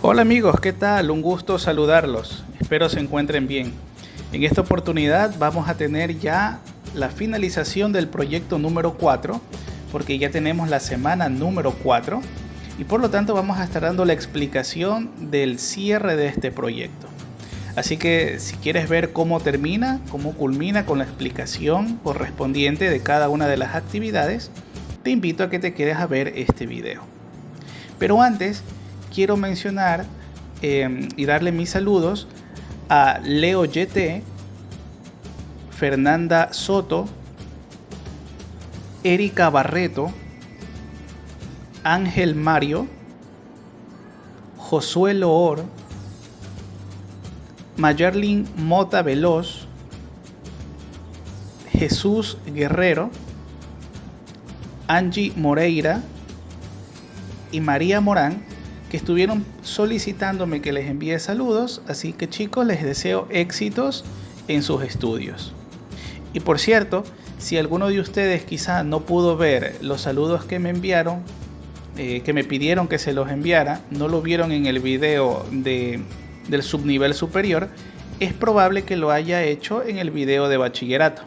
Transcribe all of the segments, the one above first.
Hola amigos, ¿qué tal? Un gusto saludarlos. Espero se encuentren bien. En esta oportunidad vamos a tener ya la finalización del proyecto número 4, porque ya tenemos la semana número 4 y por lo tanto vamos a estar dando la explicación del cierre de este proyecto. Así que si quieres ver cómo termina, cómo culmina con la explicación correspondiente de cada una de las actividades, te invito a que te quedes a ver este video. Pero antes quiero mencionar y darle mis saludos a Leo YT, Fernanda Soto, Erika Barreto, Ángel Mario, Josué Loor, Mayarlin Mota Veloz, Jesús Guerrero, Angie Moreira y María Morán, que estuvieron solicitándome que les envíe saludos. Así que chicos, les deseo éxitos en sus estudios. Y por cierto, si alguno de ustedes quizá no pudo ver los saludos que me enviaron, que me pidieron que se los enviara, no lo vieron en el video del subnivel superior, es probable que lo haya hecho en el video de bachillerato.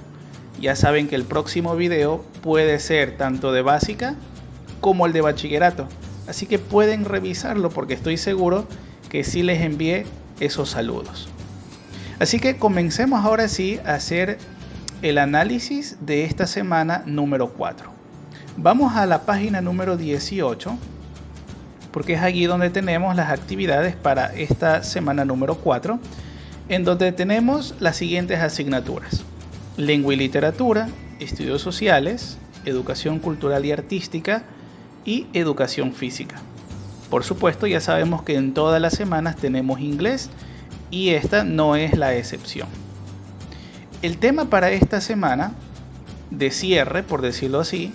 Ya saben que el próximo video puede ser tanto de básica como el de bachillerato, así que pueden revisarlo porque estoy seguro que sí les envié esos saludos. Así que comencemos ahora sí a hacer el análisis de esta semana número 4. Vamos a la página número 18, porque es allí donde tenemos las actividades para esta semana número 4, en donde tenemos las siguientes asignaturas: lengua y literatura, estudios sociales, educación cultural y artística y educación física. Por supuesto, ya sabemos que en todas las semanas tenemos inglés y esta no es la excepción. El tema para esta semana de cierre, por decirlo así: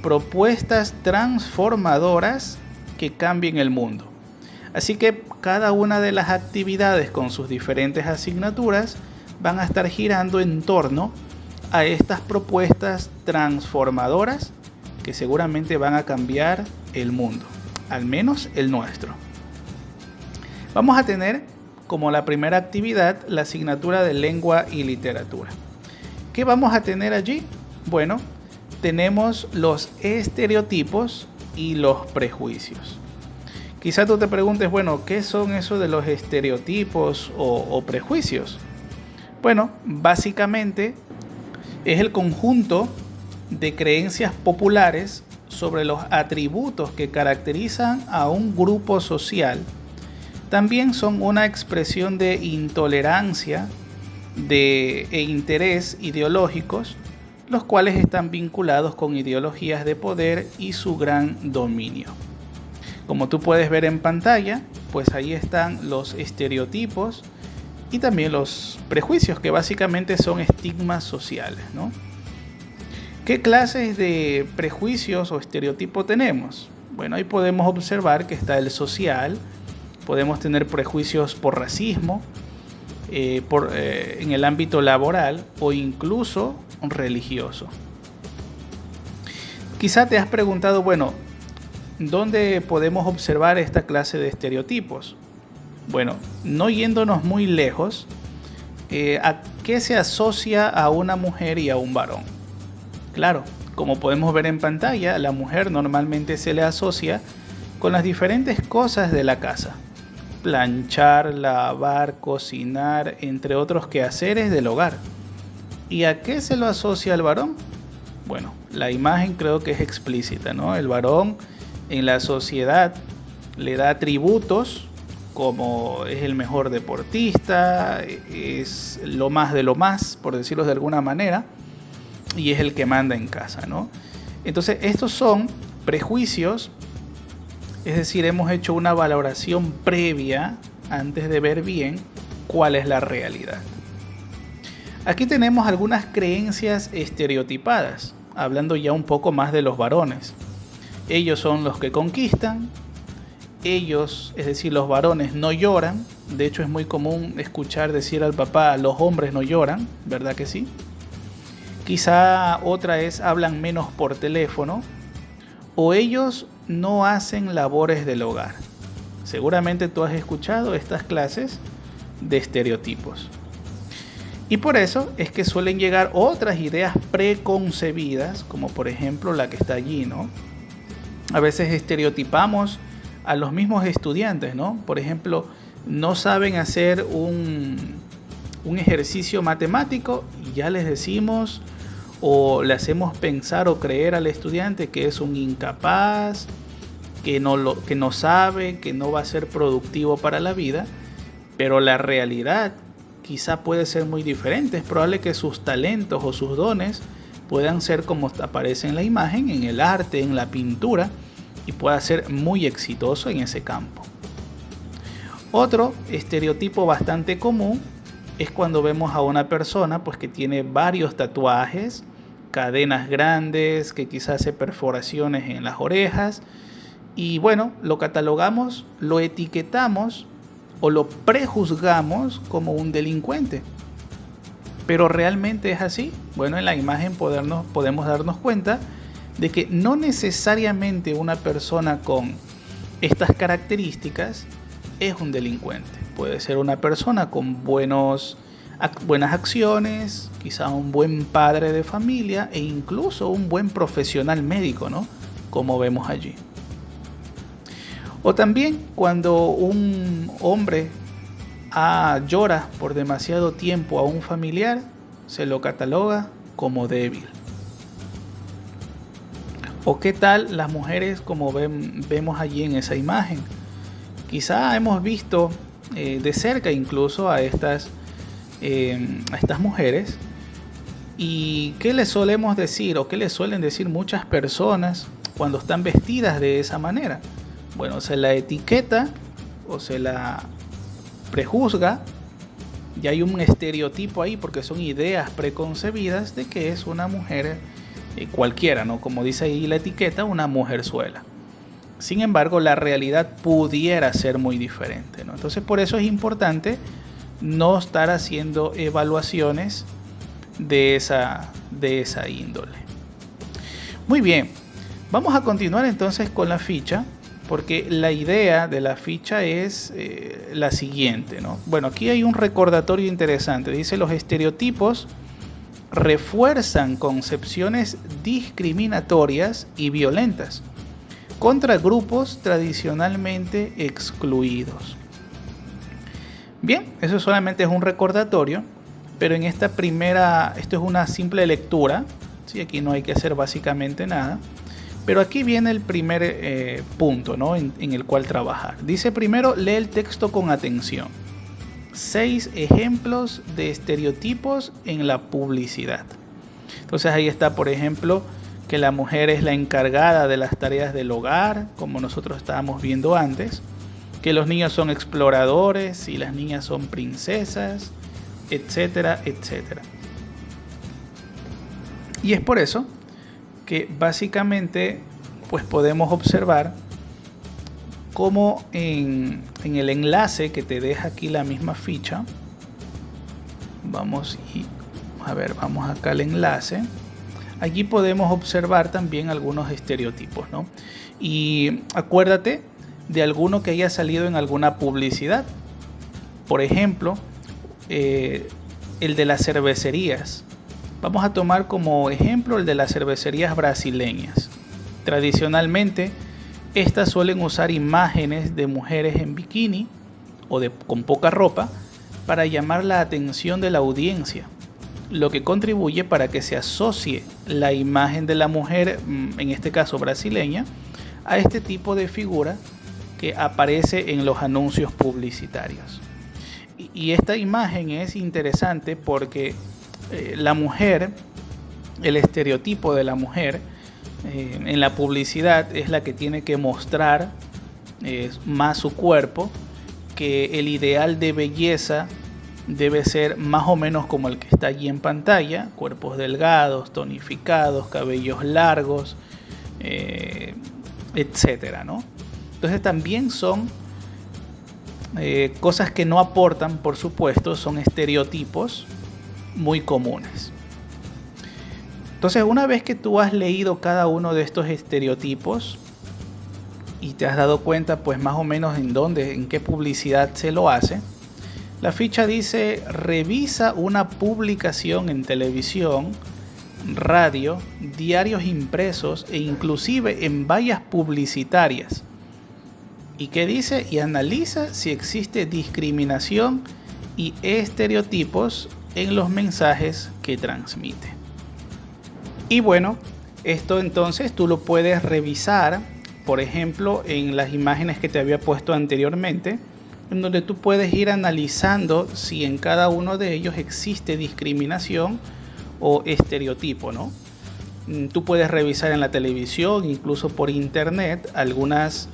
propuestas transformadoras que cambien el mundo. Así que cada una de las actividades con sus diferentes asignaturas van a estar girando en torno a estas propuestas transformadoras que seguramente van a cambiar el mundo, al menos el nuestro. Vamos a tener como la primera actividad la asignatura de lengua y literatura. ¿Qué vamos a tener allí? Bueno, tenemos los estereotipos y los prejuicios. Quizá tú te preguntes, bueno, ¿qué son eso de los estereotipos o prejuicios? Bueno, básicamente es el conjunto de creencias populares sobre los atributos que caracterizan a un grupo social. También son una expresión de intolerancia e interés ideológicos, los cuales están vinculados con ideologías de poder y su gran dominio. Como tú puedes ver en pantalla, pues ahí están los estereotipos y también los prejuicios, que básicamente son estigmas sociales, ¿no? ¿Qué clases de prejuicios o estereotipos tenemos? Bueno, ahí podemos observar que está el social, podemos tener prejuicios por racismo, en el ámbito laboral o incluso religioso. Quizá te has preguntado, bueno, ¿dónde podemos observar esta clase de estereotipos? Bueno, no yéndonos muy lejos, ¿a qué se asocia a una mujer y a un varón? Claro, como podemos ver en pantalla, la mujer normalmente se le asocia con las diferentes cosas de la casa: planchar, lavar, cocinar, entre otros quehaceres del hogar. ¿Y a qué se lo asocia al varón? Bueno, la imagen creo que es explícita, ¿no? El varón en la sociedad le da atributos como es el mejor deportista, es lo más de lo más, por decirlo de alguna manera, y es el que manda en casa, ¿no? Entonces, estos son prejuicios, es decir, hemos hecho una valoración previa antes de ver bien cuál es la realidad. Aquí tenemos algunas creencias estereotipadas, hablando ya un poco más de los varones. Ellos son los que conquistan, ellos, es decir, los varones no lloran. De hecho, es muy común escuchar decir al papá: los hombres no lloran, ¿verdad que sí? Quizá otra es: hablan menos por teléfono, o ellos no hacen labores del hogar. Seguramente tú has escuchado estas clases de estereotipos. Y por eso es que suelen llegar otras ideas preconcebidas, como por ejemplo la que está allí, ¿no? A veces estereotipamos a los mismos estudiantes, ¿no? Por ejemplo, no saben hacer un ejercicio matemático y ya les decimos o le hacemos pensar o creer al estudiante que es un incapaz, que no sabe, que no va a ser productivo para la vida, pero la realidad quizá puede ser muy diferente. Es probable que sus talentos o sus dones puedan ser como aparece en la imagen, en el arte, en la pintura, y pueda ser muy exitoso en ese campo. Otro estereotipo bastante común es cuando vemos a una persona pues que tiene varios tatuajes, cadenas grandes, que quizás hace perforaciones en las orejas, y bueno, lo catalogamos, lo etiquetamos o lo prejuzgamos como un delincuente. Pero ¿realmente es así? Bueno, en la imagen podemos darnos cuenta de que no necesariamente una persona con estas características es un delincuente. Puede ser una persona con buenas acciones, quizá un buen padre de familia e incluso un buen profesional médico, ¿no? Como vemos allí. O también cuando un hombre llora por demasiado tiempo a un familiar, se lo cataloga como débil. ¿O qué tal las mujeres como vemos allí en esa imagen? Quizá hemos visto de cerca incluso a estas mujeres. ¿Y qué les solemos decir o qué les suelen decir muchas personas cuando están vestidas de esa manera? Bueno, se la etiqueta o se la prejuzga. Y hay un estereotipo ahí porque son ideas preconcebidas de que es una mujer cualquiera, ¿no? Como dice ahí la etiqueta, una mujerzuela. Sin embargo, la realidad pudiera ser muy diferente, ¿no? Entonces, por eso es importante no estar haciendo evaluaciones de esa índole. Muy bien, vamos a continuar entonces con la ficha, porque la idea de la ficha es la siguiente, ¿no? Bueno, aquí hay un recordatorio interesante. Dice: los estereotipos refuerzan concepciones discriminatorias y violentas contra grupos tradicionalmente excluidos. Bien, eso solamente es un recordatorio, pero en esto es una simple lectura, ¿sí? Aquí no hay que hacer básicamente nada, pero aquí viene el primer punto, ¿no? en el cual trabajar. Dice primero, lee el texto con atención. 6 ejemplos de estereotipos en la publicidad. Entonces ahí está, por ejemplo, que la mujer es la encargada de las tareas del hogar, como nosotros estábamos viendo antes, que los niños son exploradores y las niñas son princesas, etcétera, etcétera. Y es por eso que básicamente pues podemos observar cómo en el enlace que te deja aquí la misma ficha, vamos acá al enlace. Allí podemos observar también algunos estereotipos, ¿no? Y acuérdate de alguno que haya salido en alguna publicidad. Por ejemplo, el de las cervecerías. Vamos a tomar como ejemplo el de las cervecerías brasileñas. Tradicionalmente, estas suelen usar imágenes de mujeres en bikini o con poca ropa para llamar la atención de la audiencia, lo que contribuye para que se asocie la imagen de la mujer, en este caso brasileña, a este tipo de figura que aparece en los anuncios publicitarios. Y esta imagen es interesante porque la mujer, el estereotipo de la mujer en la publicidad es la que tiene que mostrar más su cuerpo, que el ideal de belleza debe ser más o menos como el que está allí en pantalla: cuerpos delgados, tonificados, cabellos largos, etcétera, ¿no? Entonces también son cosas que no aportan, por supuesto, son estereotipos muy comunes. Entonces, una vez que tú has leído cada uno de estos estereotipos, y te has dado cuenta pues más o menos en qué publicidad se lo hace. La ficha dice: revisa una publicación en televisión, radio, diarios impresos e inclusive en vallas publicitarias. ¿Y qué dice? Y analiza si existe discriminación y estereotipos en los mensajes que transmite. Y bueno, esto entonces tú lo puedes revisar, por ejemplo, en las imágenes que te había puesto anteriormente, en donde tú puedes ir analizando si en cada uno de ellos existe discriminación o estereotipo, ¿no? Tú puedes revisar en la televisión, incluso por internet, algunas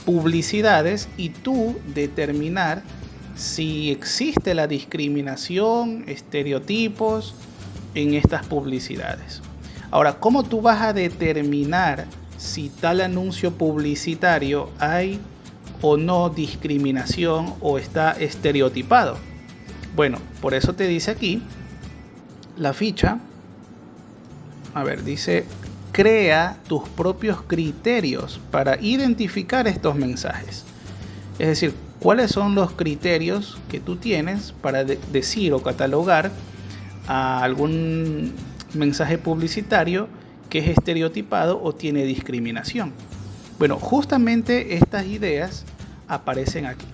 publicidades y tú determinar si existe la discriminación, estereotipos en estas publicidades. Ahora, ¿cómo tú vas a determinar si tal anuncio publicitario hay o no discriminación o está estereotipado? Bueno, por eso te dice aquí la ficha. A ver, dice: crea tus propios criterios para identificar estos mensajes. Es decir, ¿cuáles son los criterios que tú tienes para decir o catalogar a algún mensaje publicitario que es estereotipado o tiene discriminación? Bueno, justamente estas ideas aparecen aquí.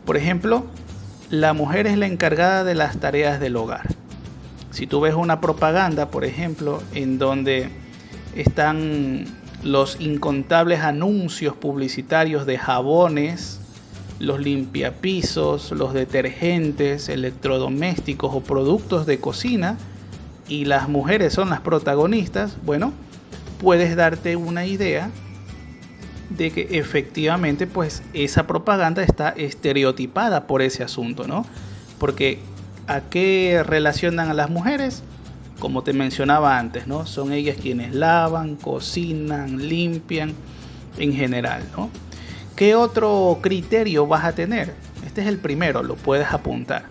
Por ejemplo, la mujer es la encargada de las tareas del hogar. Si tú ves una propaganda, por ejemplo, en donde están los incontables anuncios publicitarios de jabones, los limpiapisos, los detergentes, electrodomésticos o productos de cocina, y las mujeres son las protagonistas, bueno, puedes darte una idea de que efectivamente pues esa propaganda está estereotipada por ese asunto, ¿no? Porque ¿a qué relacionan a las mujeres? Como te mencionaba antes, ¿no? Son ellas quienes lavan, cocinan, limpian en general, ¿no? ¿Qué otro criterio vas a tener? Este es el primero, lo puedes apuntar.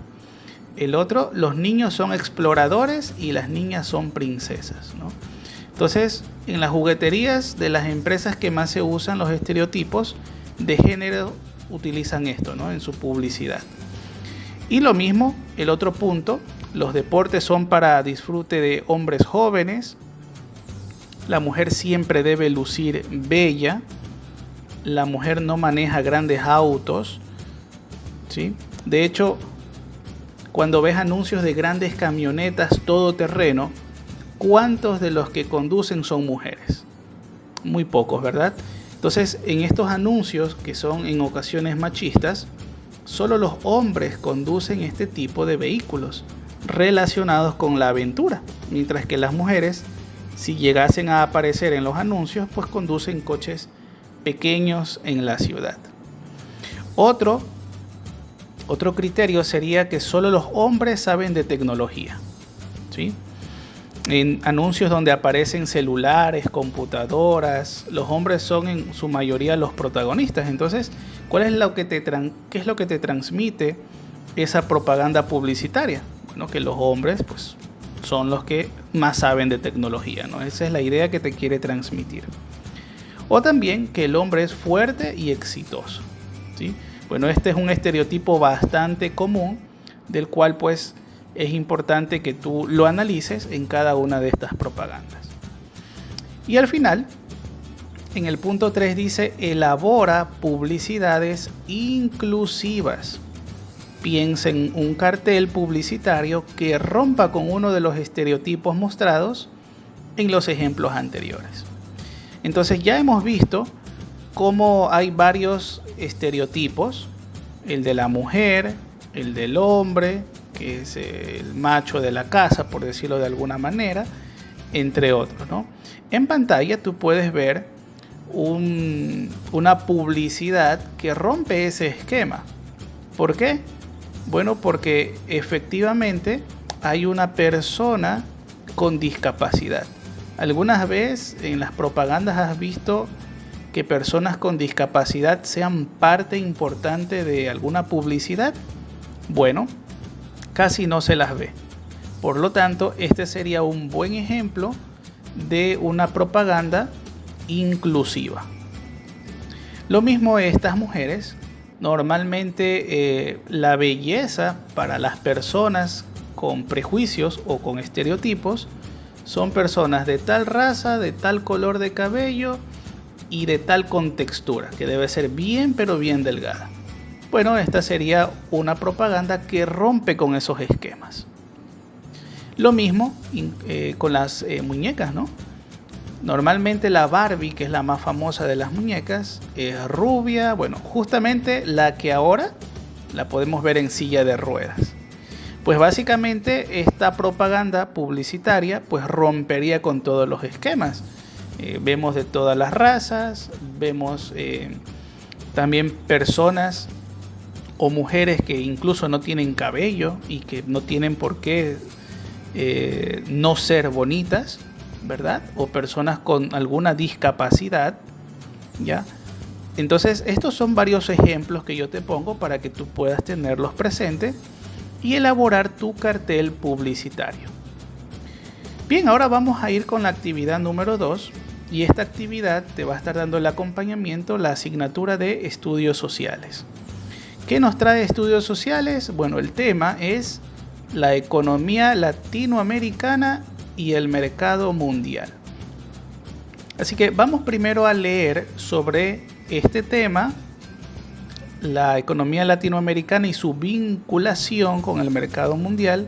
El otro: los niños son exploradores y las niñas son princesas, ¿no? Entonces, en las jugueterías de las empresas que más se usan los estereotipos de género utilizan esto, ¿no? En su publicidad. Y lo mismo, el otro punto: los deportes son para disfrute de hombres jóvenes. La mujer siempre debe lucir bella. La mujer no maneja grandes autos, ¿sí? De hecho, cuando ves anuncios de grandes camionetas todoterreno, ¿cuántos de los que conducen son mujeres? Muy pocos, ¿verdad? Entonces, en estos anuncios, que son en ocasiones machistas, solo los hombres conducen este tipo de vehículos relacionados con la aventura, mientras que las mujeres, si llegasen a aparecer en los anuncios, pues conducen coches pequeños en la ciudad. Otro criterio sería que solo los hombres saben de tecnología, ¿sí? En anuncios donde aparecen celulares, computadoras, los hombres son en su mayoría los protagonistas. Entonces, ¿qué es lo que te transmite esa propaganda publicitaria? Bueno, que los hombres pues son los que más saben de tecnología, ¿no? Esa es la idea que te quiere transmitir. O también que el hombre es fuerte y exitoso, ¿sí? Bueno, este es un estereotipo bastante común, del cual pues es importante que tú lo analices en cada una de estas propagandas. Y al final, en el punto 3 dice: elabora publicidades inclusivas. Piensa en un cartel publicitario que rompa con uno de los estereotipos mostrados en los ejemplos anteriores. Entonces ya hemos visto cómo hay varios estereotipos: el de la mujer, el del hombre, que es el macho de la casa, por decirlo de alguna manera, entre otros, ¿no? En pantalla tú puedes ver una publicidad que rompe ese esquema. ¿Por qué? Bueno, porque efectivamente hay una persona con discapacidad. ¿Algunas veces en las propagandas has visto que personas con discapacidad sean parte importante de alguna publicidad? Bueno, casi no se las ve. Por lo tanto, este sería un buen ejemplo de una propaganda inclusiva. Lo mismo estas mujeres. Normalmente la belleza para las personas con prejuicios o con estereotipos son personas de tal raza, de tal color de cabello y de tal contextura, que debe ser bien pero bien delgada. Bueno, esta sería una propaganda que rompe con esos esquemas. Lo mismo con las muñecas, ¿no? Normalmente la Barbie, que es la más famosa de las muñecas, es rubia, bueno, justamente la que ahora la podemos ver en silla de ruedas. Pues básicamente esta propaganda publicitaria pues rompería con todos los esquemas. Vemos de todas las razas, vemos también personas o mujeres que incluso no tienen cabello y que no tienen por qué no ser bonitas, ¿verdad? O personas con alguna discapacidad, ¿ya? Entonces, estos son varios ejemplos que yo te pongo para que tú puedas tenerlos presentes y elaborar tu cartel publicitario. Bien, ahora vamos a ir con la actividad número 2 y esta actividad te va a estar dando el acompañamiento, la asignatura de estudios sociales. ¿Qué nos trae estudios sociales? Bueno, el tema es la economía latinoamericana y el mercado mundial. Así que vamos primero a leer sobre este tema, la economía latinoamericana y su vinculación con el mercado mundial,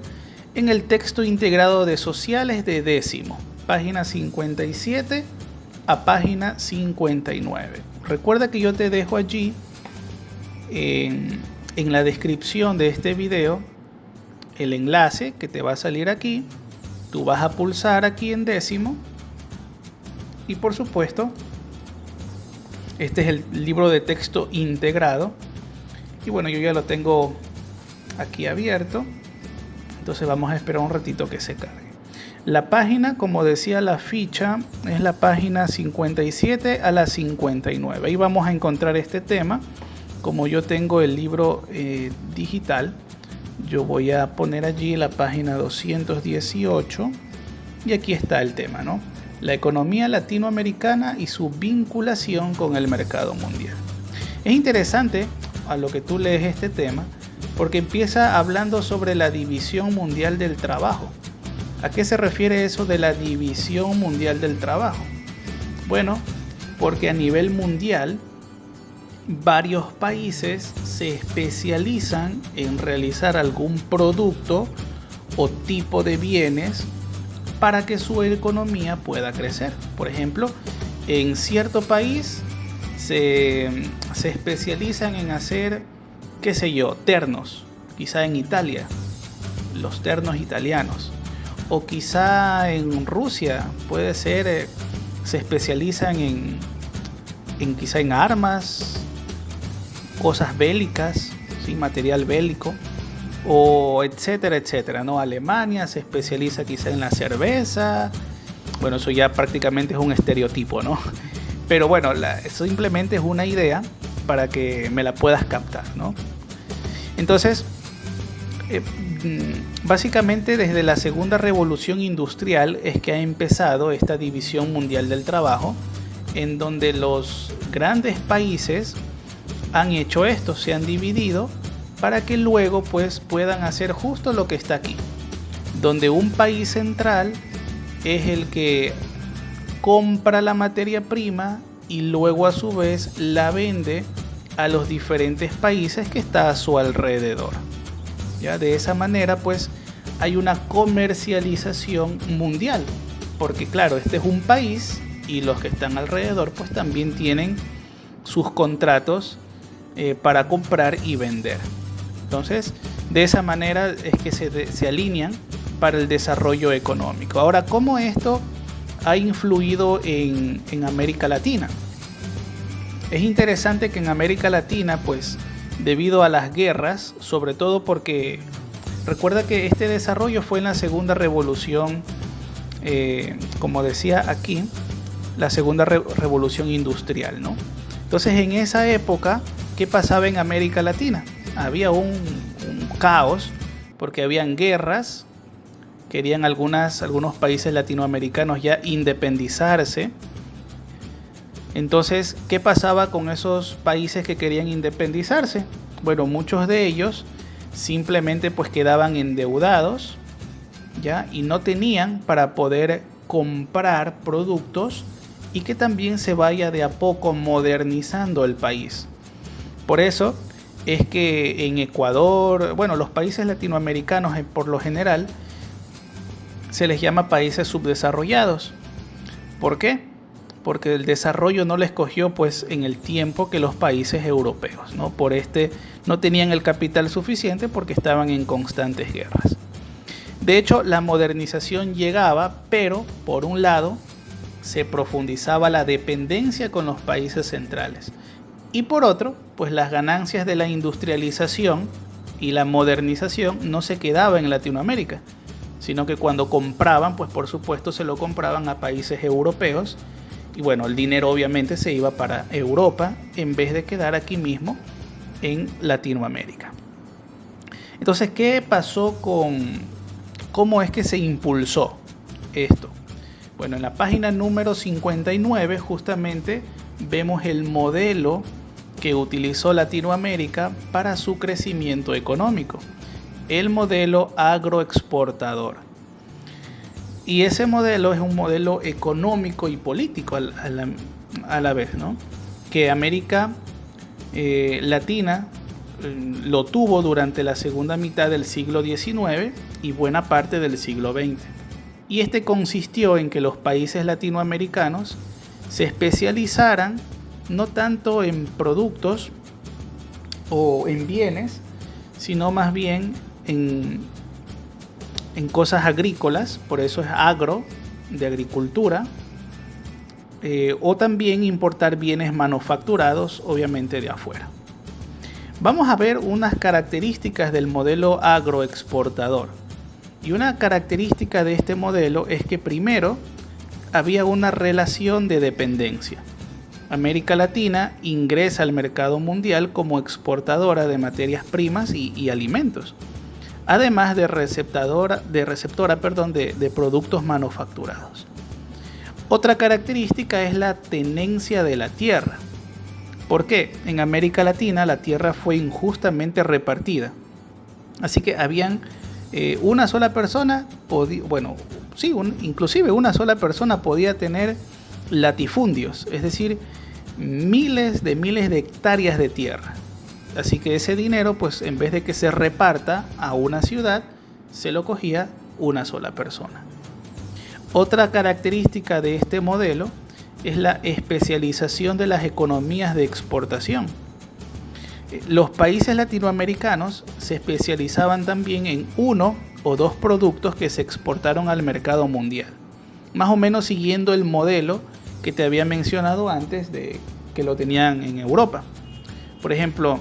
en el texto integrado de Sociales de décimo, página 57 a página 59. Recuerda que yo te dejo allí en la descripción de este video el enlace que te va a salir aquí. Tú vas a pulsar aquí en décimo y por supuesto este es el libro de texto integrado y bueno, yo ya lo tengo aquí abierto, entonces vamos a esperar un ratito que se cargue. La página, como decía la ficha, es la página 57 a la 59. Ahí vamos a encontrar este tema. Como yo tengo el libro digital, yo voy a poner allí la página 218 y aquí está el tema, ¿no? La economía latinoamericana y su vinculación con el mercado mundial. Es interesante a lo que tú lees este tema porque empieza hablando sobre la división mundial del trabajo. ¿A qué se refiere eso de la división mundial del trabajo? Bueno, porque a nivel mundial varios países se especializan en realizar algún producto o tipo de bienes para que su economía pueda crecer. Por ejemplo, en cierto país se especializan en hacer, qué sé yo, ternos. Quizá en Italia, los ternos italianos. O quizá en Rusia, puede ser, se especializan quizá en armas, cosas bélicas, ¿sí? Material bélico, o etcétera, etcétera, ¿no? Alemania se especializa quizá en la cerveza. Bueno, eso ya prácticamente es un estereotipo, ¿no? Pero bueno, simplemente es una idea para que me la puedas captar, ¿no? Entonces, básicamente desde la segunda revolución industrial es que ha empezado esta división mundial del trabajo, en donde los grandes países han hecho esto, se han dividido para que luego pues puedan hacer justo lo que está aquí, donde un país central es el que compra la materia prima y luego a su vez la vende a los diferentes países que está a su alrededor. Ya de esa manera pues hay una comercialización mundial, porque claro, este es un país y los que están alrededor pues también tienen sus contratos para comprar y vender. Entonces, de esa manera es que se alinean para el desarrollo económico. Ahora, ¿cómo esto ha influido en América Latina? Es interesante que en América Latina, pues, debido a las guerras, sobre todo porque recuerda que este desarrollo fue en la segunda revolución, como decía aquí, la segunda revolución industrial, ¿no? Entonces, en esa época, ¿qué pasaba en América Latina? Había un caos porque habían guerras, querían algunos países latinoamericanos ya independizarse, Entonces, ¿qué pasaba con esos países que querían independizarse? Bueno, muchos de ellos simplemente pues quedaban endeudados, ¿ya? Y no tenían para poder comprar productos y que también se vaya de a poco modernizando el país. Por eso es que en Ecuador, bueno, los países latinoamericanos por lo general se les llama países subdesarrollados. ¿Por qué? Porque el desarrollo no les cogió pues en el tiempo que los países europeos, ¿no? No tenían el capital suficiente porque estaban en constantes guerras. De hecho, la modernización llegaba, pero por un lado se profundizaba la dependencia con los países centrales. Y por otro, pues las ganancias de la industrialización y la modernización no se quedaban en Latinoamérica, sino que cuando compraban, pues por supuesto se lo compraban a países europeos. Y bueno, el dinero obviamente se iba para Europa en vez de quedar aquí mismo en Latinoamérica. Entonces, ¿qué pasó cómo es que se impulsó esto? Bueno, en la página número 59 justamente vemos el modelo que utilizó Latinoamérica para su crecimiento económico, el modelo agroexportador. Y ese modelo es un modelo económico y político a la vez, ¿no? Que América Latina lo tuvo durante la segunda mitad del siglo XIX y buena parte del siglo XX. Y este consistió en que los países latinoamericanos se especializaran no tanto en productos o en bienes, sino más bien en cosas agrícolas, por eso es agro, de agricultura, o también importar bienes manufacturados, obviamente de afuera. Vamos a ver unas características del modelo agroexportador. Y una característica de este modelo es que primero había una relación de dependencia. América Latina ingresa al mercado mundial como exportadora de materias primas y alimentos, además de receptora de productos manufacturados. Otra característica es la tenencia de la tierra. ¿Por qué? En América Latina la tierra fue injustamente repartida. Así que habían una sola persona, inclusive una sola persona podía tener latifundios, es decir, miles de hectáreas de tierra. Así que ese dinero, pues en vez de que se reparta a una ciudad, se lo cogía una sola persona. Otra característica de este modelo es la especialización de las economías de exportación. Los países latinoamericanos se especializaban también en uno o dos productos que se exportaron al mercado mundial, más o menos siguiendo el modelo que te había mencionado antes de que lo tenían en Europa. Por ejemplo,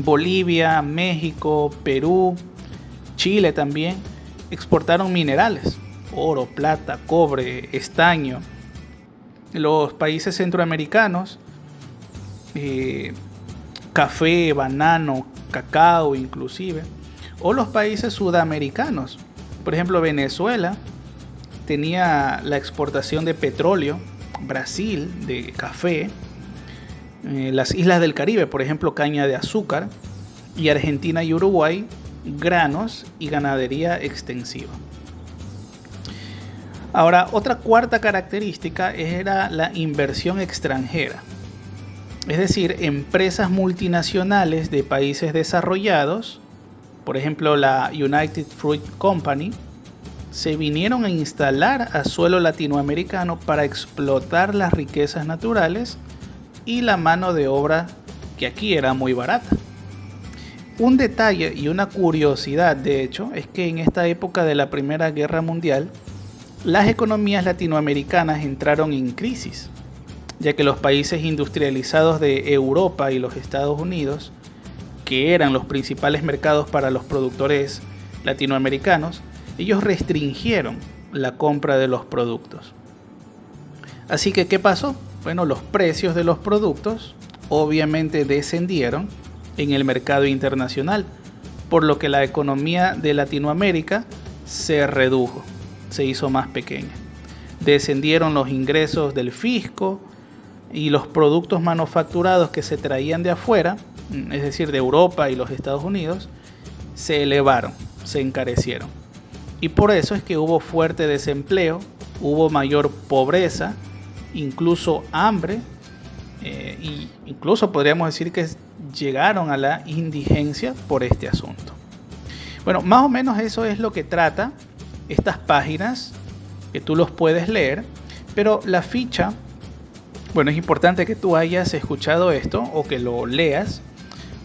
Bolivia, México, Perú, Chile también exportaron minerales, oro, plata, cobre, estaño. Los países centroamericanos, café, banano, cacao inclusive, o los países sudamericanos. Por ejemplo, Venezuela tenía la exportación de petróleo, Brasil de café, las islas del Caribe, por ejemplo, caña de azúcar, y Argentina y Uruguay, granos y ganadería extensiva. Ahora, otra cuarta característica era la inversión extranjera. Es decir, empresas multinacionales de países desarrollados, por ejemplo la United Fruit Company, se vinieron a instalar a suelo latinoamericano para explotar las riquezas naturales y la mano de obra que aquí era muy barata. Un detalle y una curiosidad, de hecho, es que en esta época de la Primera Guerra Mundial, las economías latinoamericanas entraron en crisis, ya que los países industrializados de Europa y los Estados Unidos, que eran los principales mercados para los productores latinoamericanos, ellos restringieron la compra de los productos. Así que, ¿qué pasó? Bueno, los precios de los productos obviamente descendieron en el mercado internacional, por lo que la economía de Latinoamérica se redujo, se hizo más pequeña. Descendieron los ingresos del fisco, y los productos manufacturados que se traían de afuera, es decir, de Europa y los Estados Unidos, se elevaron, se encarecieron. Y por eso es que hubo fuerte desempleo, hubo mayor pobreza, incluso hambre, y incluso podríamos decir que llegaron a la indigencia por este asunto. Bueno, más o menos eso es lo que trata estas páginas, que tú los puedes leer, pero la ficha, bueno, es importante que tú hayas escuchado esto o que lo leas,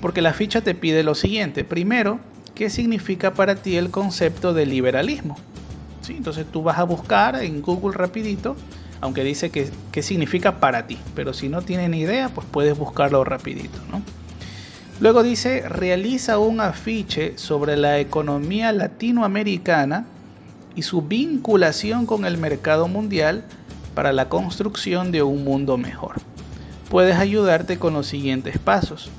porque la ficha te pide lo siguiente. Primero, ¿qué significa para ti el concepto de liberalismo? ¿Sí? Entonces tú vas a buscar en Google rapidito, aunque dice que qué significa para ti, pero si no tienen idea, pues puedes buscarlo rapidito, ¿no? Luego dice, realiza un afiche sobre la economía latinoamericana y su vinculación con el mercado mundial para la construcción de un mundo mejor. Puedes ayudarte con los siguientes pasos.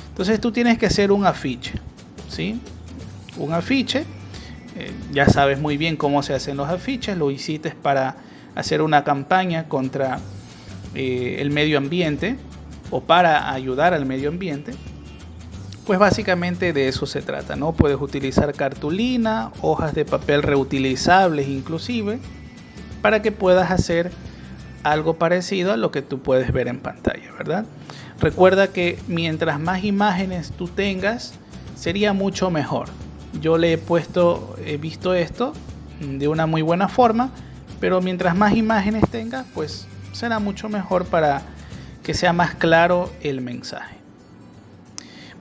Entonces tú tienes que hacer un afiche, ¿sí? Un afiche, ya sabes muy bien cómo se hacen los afiches, lo hiciste para hacer una campaña contra el medio ambiente o para ayudar al medio ambiente. Pues básicamente de eso se trata, ¿no? Puedes utilizar cartulina, hojas de papel reutilizables inclusive, para que puedas hacer algo parecido a lo que tú puedes ver en pantalla, ¿verdad? Recuerda que mientras más imágenes tú tengas, sería mucho mejor. Yo le he visto esto de una muy buena forma, pero mientras más imágenes tengas, pues será mucho mejor para que sea más claro el mensaje.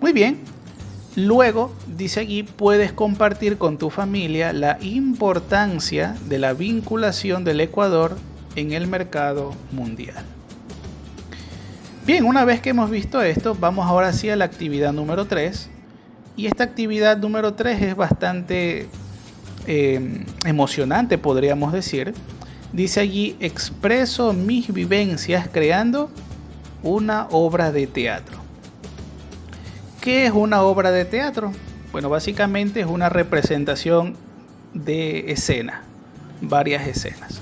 Muy bien, luego dice aquí, puedes compartir con tu familia la importancia de la vinculación del Ecuador en el mercado mundial. Bien, una vez que hemos visto esto, vamos ahora sí a la actividad número 3. Y esta actividad número 3 es bastante emocionante, podríamos decir. Dice allí, expreso mis vivencias creando una obra de teatro. ¿Qué es una obra de teatro? Bueno, básicamente es una representación de escena, varias escenas.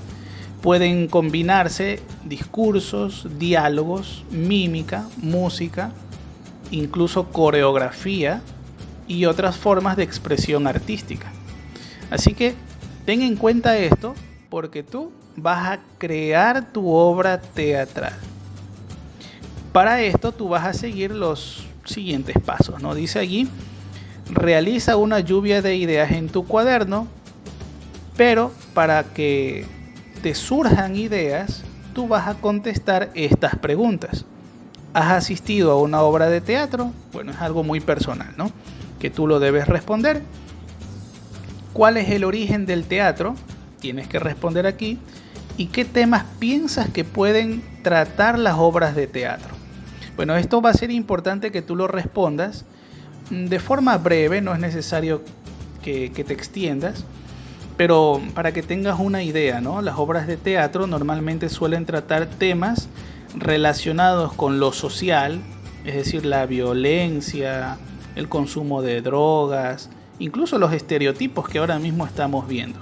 Pueden combinarse discursos, diálogos, mímica, música, incluso coreografía y otras formas de expresión artística. Así que ten en cuenta esto porque tú vas a crear tu obra teatral. Para esto tú vas a seguir los siguientes pasos, ¿no? Dice allí, realiza una lluvia de ideas en tu cuaderno, pero para que te surjan ideas, tú vas a contestar estas preguntas. ¿Has asistido a una obra de teatro? Bueno, es algo muy personal, ¿no? Que tú lo debes responder. ¿Cuál es el origen del teatro? Tienes que responder aquí. ¿Y qué temas piensas que pueden tratar las obras de teatro? Bueno, esto va a ser importante que tú lo respondas de forma breve, no es necesario que te extiendas, pero para que tengas una idea, ¿no? Las obras de teatro normalmente suelen tratar temas relacionados con lo social, es decir, la violencia, el consumo de drogas, incluso los estereotipos que ahora mismo estamos viendo.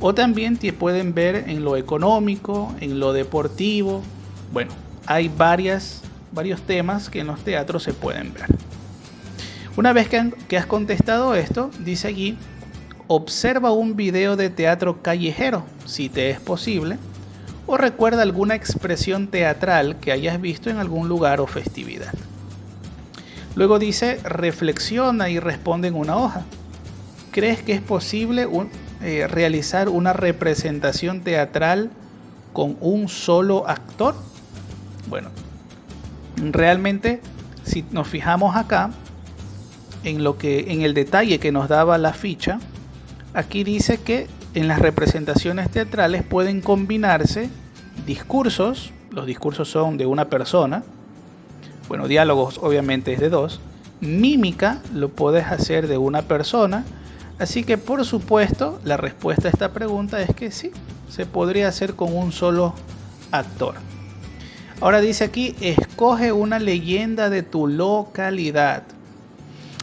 O también te pueden ver en lo económico, en lo deportivo. Bueno, hay varios temas que en los teatros se pueden ver. Una vez que has contestado esto, dice aquí, observa un video de teatro callejero, si te es posible, o recuerda alguna expresión teatral que hayas visto en algún lugar o festividad. Luego dice, reflexiona y responde en una hoja. ¿Crees que es posible realizar una representación teatral con un solo actor? Bueno, realmente, si nos fijamos acá, en el detalle que nos daba la ficha, aquí dice que en las representaciones teatrales pueden combinarse discursos, los discursos son de una persona, bueno, diálogos obviamente es de dos, mímica lo puedes hacer de una persona, así que por supuesto la respuesta a esta pregunta es que sí, se podría hacer con un solo actor. Ahora dice aquí, escoge una leyenda de tu localidad.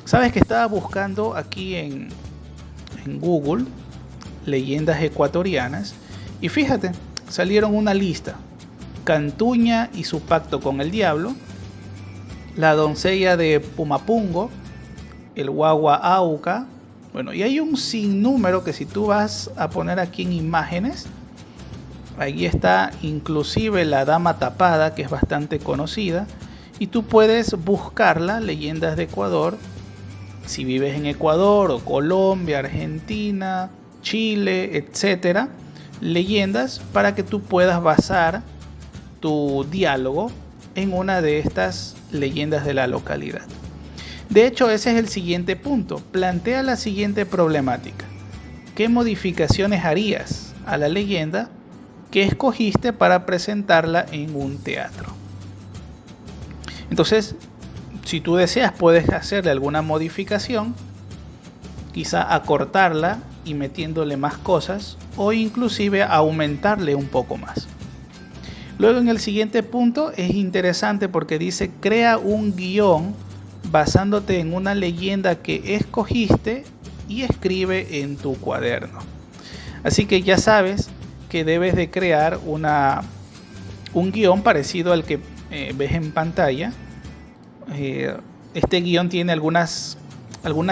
Sabes que estaba buscando aquí en Google leyendas ecuatorianas y fíjate, salieron una lista. Cantuña y su pacto con el diablo, La doncella de Pumapungo, el Guagua Auca. Bueno, y hay un sinnúmero que si tú vas a poner aquí en imágenes, ahí está inclusive La Dama Tapada, que es bastante conocida, y tú puedes buscarla, leyendas de Ecuador, si vives en Ecuador o Colombia, Argentina, Chile, etcétera, leyendas para que tú puedas basar tu diálogo en una de estas leyendas de la localidad. De hecho, ese es el siguiente punto. Plantea la siguiente problemática. ¿Qué modificaciones harías a la leyenda que escogiste para presentarla en un teatro? Entonces, si tú deseas, puedes hacerle alguna modificación, quizá acortarla y metiéndole más cosas, o inclusive aumentarle un poco más. Luego en el siguiente punto es interesante porque dice: crea un guión basándote en una leyenda que escogiste y escribe en tu cuaderno. Así que ya sabes que debes de crear un guión parecido al que ves en pantalla. Este guión tiene algunas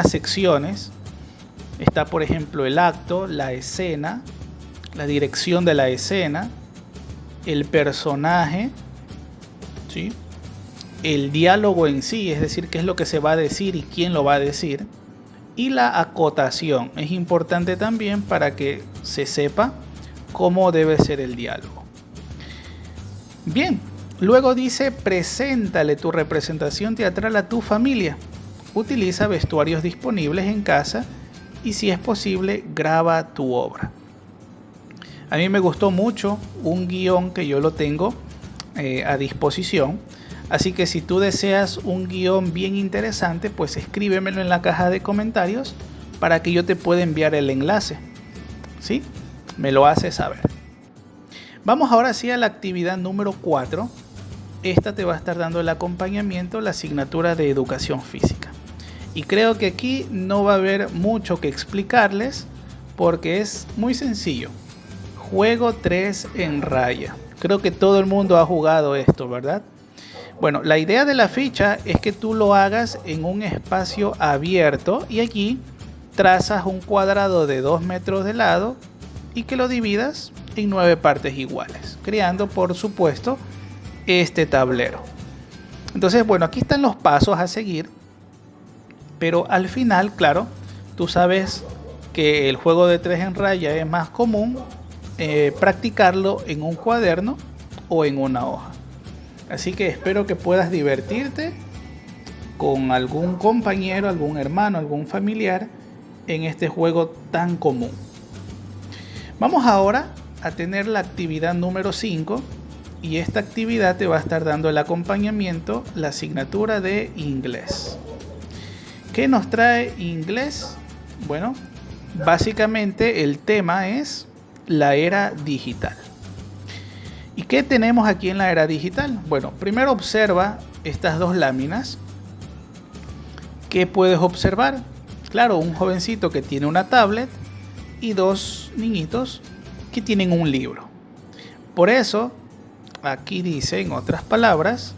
secciones. Está, por ejemplo, el acto, la escena, la dirección de la escena, el personaje, ¿sí?, el diálogo en sí, es decir, qué es lo que se va a decir y quién lo va a decir, y la acotación. Es importante también para que se sepa cómo debe ser el diálogo. Bien, luego dice: preséntale tu representación teatral a tu familia. Utiliza vestuarios disponibles en casa y, si es posible, graba tu obra. A mí me gustó mucho un guión que yo lo tengo a disposición. Así que si tú deseas un guión bien interesante, pues escríbemelo en la caja de comentarios para que yo te pueda enviar el enlace. ¿Sí? Me lo haces saber. Vamos ahora sí a la actividad número 4. Esta te va a estar dando el acompañamiento, la asignatura de educación física. Y creo que aquí no va a haber mucho que explicarles porque es muy sencillo. Juego 3 en raya. Creo que todo el mundo ha jugado esto, ¿verdad? Bueno, la idea de la ficha es que tú lo hagas en un espacio abierto y allí trazas un cuadrado de 2 metros de lado y que lo dividas en 9 partes iguales, creando, por supuesto, este tablero. Entonces, bueno, aquí están los pasos a seguir, pero al final, claro, tú sabes que el juego de 3 en raya es más común practicarlo en un cuaderno o en una hoja. Así que espero que puedas divertirte con algún compañero, algún hermano, algún familiar en este juego tan común. Vamos ahora a tener la actividad número 5 y esta actividad te va a estar dando el acompañamiento, la asignatura de inglés. ¿Qué nos trae inglés? Bueno, básicamente el tema es la era digital. ¿Y qué tenemos aquí en la era digital? Bueno, primero observa estas dos láminas. ¿Qué puedes observar? Claro, un jovencito que tiene una tablet y dos niñitos que tienen un libro. Por eso, aquí dice, en otras palabras,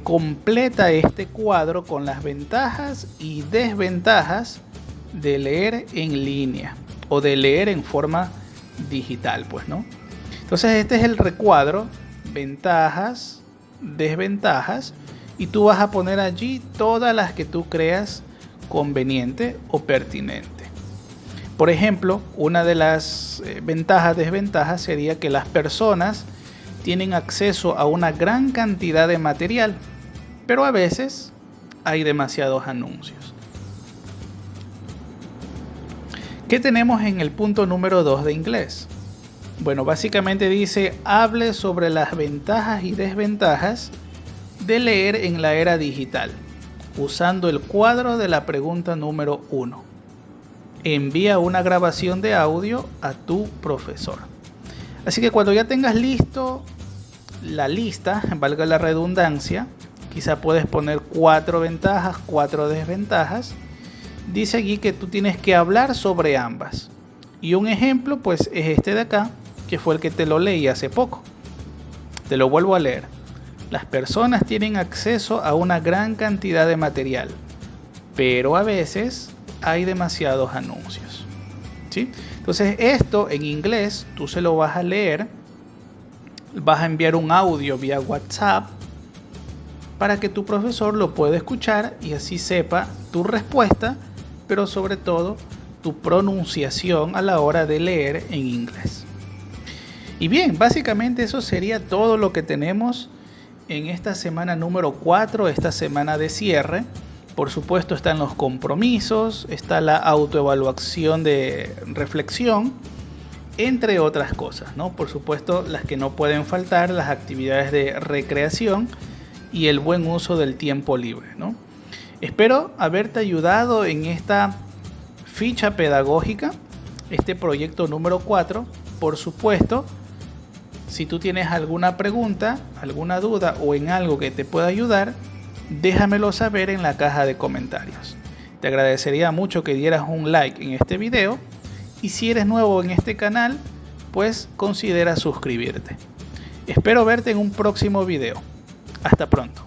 completa este cuadro con las ventajas y desventajas de leer en línea o de leer en forma digital, pues, ¿no? Entonces este es el recuadro, ventajas, desventajas, y tú vas a poner allí todas las que tú creas conveniente o pertinente. Por ejemplo, una de las ventajas, desventajas sería que las personas tienen acceso a una gran cantidad de material, pero a veces hay demasiados anuncios. ¿Qué tenemos en el punto número 2 de inglés? Bueno, básicamente dice: hable sobre las ventajas y desventajas de leer en la era digital, usando el cuadro de la pregunta número 1. Envía una grabación de audio a tu profesor. Así que cuando ya tengas listo la lista, valga la redundancia, quizá puedes poner 4 ventajas, 4 desventajas. Dice aquí que tú tienes que hablar sobre ambas. Y un ejemplo, pues, es este de acá, que fue el que te lo leí hace poco. Te lo vuelvo a leer. Las personas tienen acceso a una gran cantidad de material, pero a veces hay demasiados anuncios. ¿Sí? Entonces esto en inglés tú se lo vas a leer, vas a enviar un audio vía WhatsApp para que tu profesor lo pueda escuchar y así sepa tu respuesta, pero sobre todo tu pronunciación a la hora de leer en inglés. Y bien, básicamente eso sería todo lo que tenemos en esta semana número 4, esta semana de cierre. Por supuesto están los compromisos, está la autoevaluación de reflexión, entre otras cosas, ¿no? Por supuesto las que no pueden faltar, las actividades de recreación y el buen uso del tiempo libre, ¿no? Espero haberte ayudado en esta ficha pedagógica, este proyecto número 4. Por supuesto, si tú tienes alguna pregunta, alguna duda o en algo que te pueda ayudar, déjamelo saber en la caja de comentarios. Te agradecería mucho que dieras un like en este video y si eres nuevo en este canal, pues considera suscribirte. Espero verte en un próximo video. Hasta pronto.